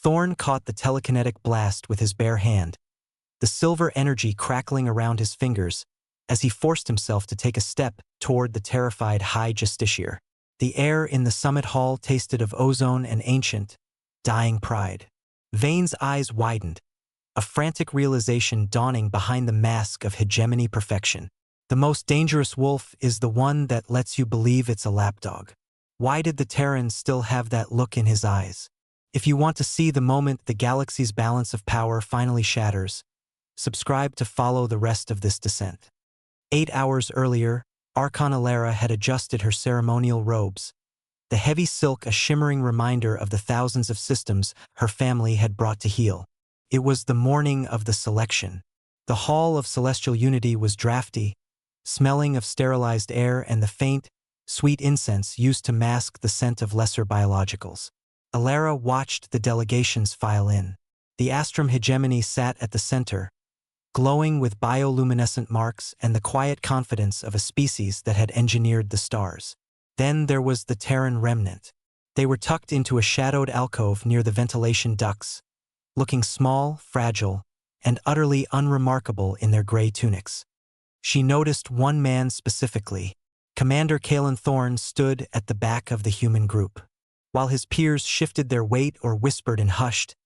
Thorn caught the telekinetic blast with his bare hand, the silver energy crackling around his fingers as he forced himself to take a step toward the terrified High Justiciar. The air in the summit hall tasted of ozone and ancient, dying pride. Vane's eyes widened, a frantic realization dawning behind the mask of hegemony perfection. The most dangerous wolf is the one that lets you believe it's a lapdog. Why did the Terran still have that look in his eyes? If you want to see the moment the galaxy's balance of power finally shatters, subscribe to follow the rest of this descent. 8 hours earlier, Archon Alara had adjusted her ceremonial robes, the heavy silk a shimmering reminder of the thousands of systems her family had brought to heal. It was the morning of the selection. The Hall of Celestial Unity was drafty, smelling of sterilized air and the faint, sweet incense used to mask the scent of lesser biologicals. Alara watched the delegations file in. The Astrum hegemony sat at the center, glowing with bioluminescent marks and the quiet confidence of a species that had engineered the stars. Then there was the Terran remnant. They were tucked into a shadowed alcove near the ventilation ducts, looking small, fragile, and utterly unremarkable in their gray tunics. She noticed one man specifically. Commander Kalen Thorn stood at the back of the human group. While his peers shifted their weight or whispered in hushed,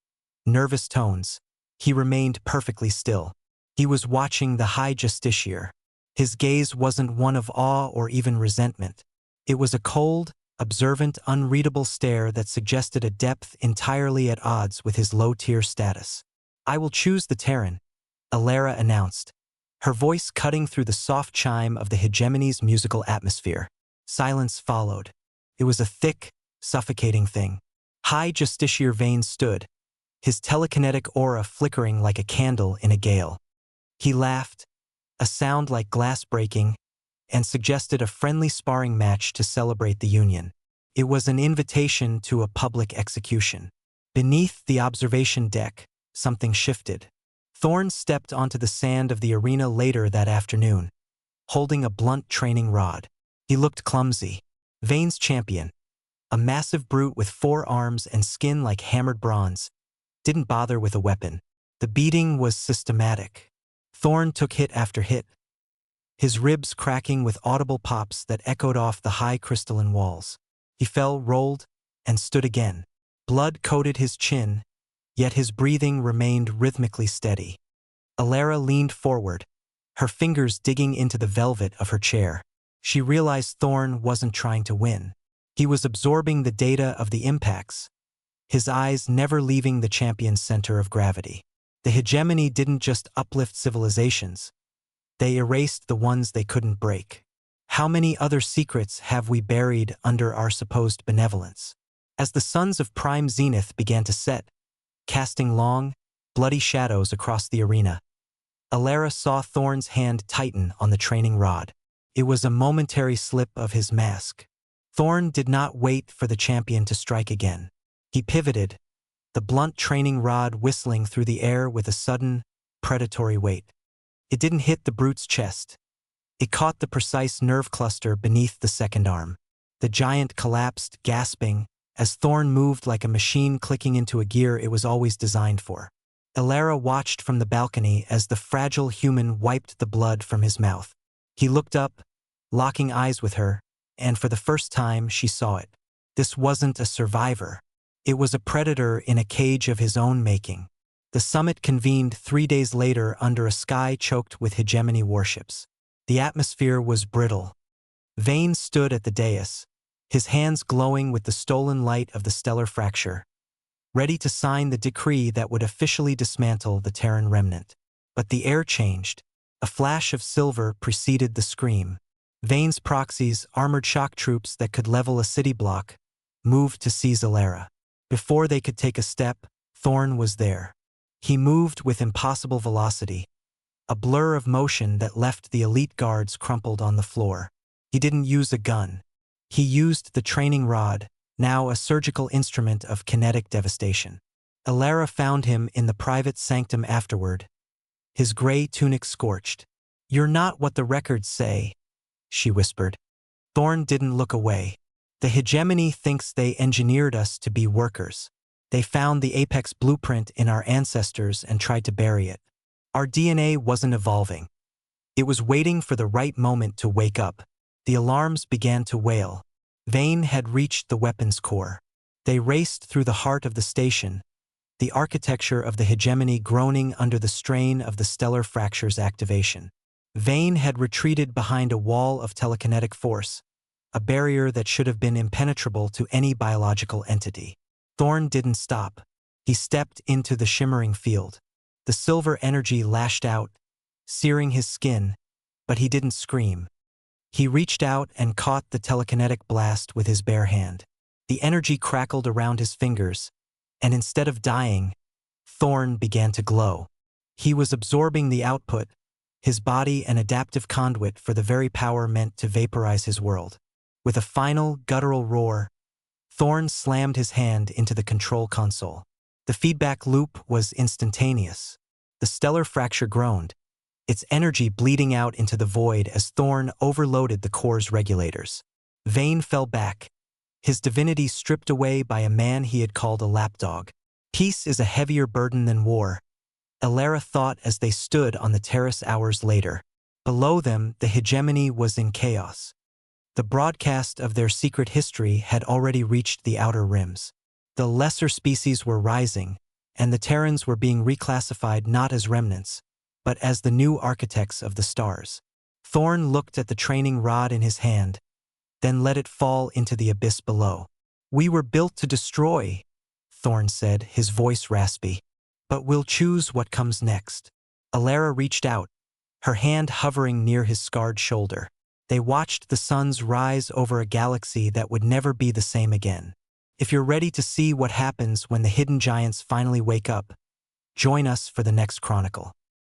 nervous tones, he remained perfectly still. He was watching the High Justiciar. His gaze wasn't one of awe or even resentment. It was a cold, observant, unreadable stare that suggested a depth entirely at odds with his low-tier status. "I will choose the Terran," Alara announced, her voice cutting through the soft chime of the hegemony's musical atmosphere. Silence followed. It was a thick, suffocating thing. High Justiciar Vane stood, his telekinetic aura flickering like a candle in a gale. He laughed, a sound like glass breaking, and suggested a friendly sparring match to celebrate the union. It was an invitation to a public execution. Beneath the observation deck, something shifted. Thorn stepped onto the sand of the arena later that afternoon, holding a blunt training rod. He looked clumsy. Vane's champion, a massive brute with 4 arms and skin like hammered bronze, didn't bother with a weapon. The beating was systematic. Thorn took hit after hit, his ribs cracking with audible pops that echoed off the high crystalline walls. He fell, rolled, and stood again. Blood coated his chin, yet his breathing remained rhythmically steady. Alara leaned forward, her fingers digging into the velvet of her chair. She realized Thorn wasn't trying to win. He was absorbing the data of the impacts, his eyes never leaving the champion's center of gravity. The hegemony didn't just uplift civilizations. They erased the ones they couldn't break. How many other secrets have we buried under our supposed benevolence? As the suns of prime zenith began to set, casting long, bloody shadows across the arena, Alara saw Thorn's hand tighten on the training rod. It was a momentary slip of his mask. Thorn did not wait for the champion to strike again. He pivoted, the blunt training rod whistling through the air with a sudden, predatory weight. It didn't hit the brute's chest. It caught the precise nerve cluster beneath the second arm. The giant collapsed, gasping, as Thorn moved like a machine clicking into a gear it was always designed for. Alara watched from the balcony as the fragile human wiped the blood from his mouth. He looked up, locking eyes with her, and for the first time she saw it. This wasn't a survivor. It was a predator in a cage of his own making. The summit convened 3 days later under a sky choked with hegemony warships. The atmosphere was brittle. Vane stood at the dais, his hands glowing with the stolen light of the stellar fracture, ready to sign the decree that would officially dismantle the Terran remnant. But the air changed. A flash of silver preceded the scream. Vane's proxies, armored shock troops that could level a city block, moved to seize Alara. Before they could take a step, Thorn was there. He moved with impossible velocity, a blur of motion that left the elite guards crumpled on the floor. He didn't use a gun. He used the training rod, now a surgical instrument of kinetic devastation. Alara found him in the private sanctum afterward, his gray tunic scorched. "You're not what the records say," she whispered. Thorn didn't look away. "The hegemony thinks they engineered us to be workers. They found the apex blueprint in our ancestors and tried to bury it. Our DNA wasn't evolving. It was waiting for the right moment to wake up. The alarms began to wail. Vane had reached the weapons core. They raced through the heart of the station, the architecture of the hegemony groaning under the strain of the stellar fracture's activation. Vane had retreated behind a wall of telekinetic force, a barrier that should have been impenetrable to any biological entity. Thorn didn't stop. He stepped into the shimmering field. The silver energy lashed out, searing his skin, but he didn't scream. He reached out and caught the telekinetic blast with his bare hand. The energy crackled around his fingers, and instead of dying, Thorn began to glow. He was absorbing the output, his body an adaptive conduit for the very power meant to vaporize his world. With a final, guttural roar, Thorn slammed his hand into the control console. The feedback loop was instantaneous. The stellar fracture groaned, its energy bleeding out into the void as Thorn overloaded the core's regulators. Vane fell back, his divinity stripped away by a man he had called a lapdog. Peace is a heavier burden than war, Elara thought as they stood on the terrace hours later. Below them, the hegemony was in chaos. The broadcast of their secret history had already reached the outer rims. The lesser species were rising, and the Terrans were being reclassified not as remnants, but as the new architects of the stars. Thorn looked at the training rod in his hand, then let it fall into the abyss below. "We were built to destroy," Thorn said, his voice raspy. "But we'll choose what comes next." Elara reached out, her hand hovering near his scarred shoulder. They watched the suns rise over a galaxy that would never be the same again. If you're ready to see what happens when the hidden giants finally wake up, join us for the next chronicle.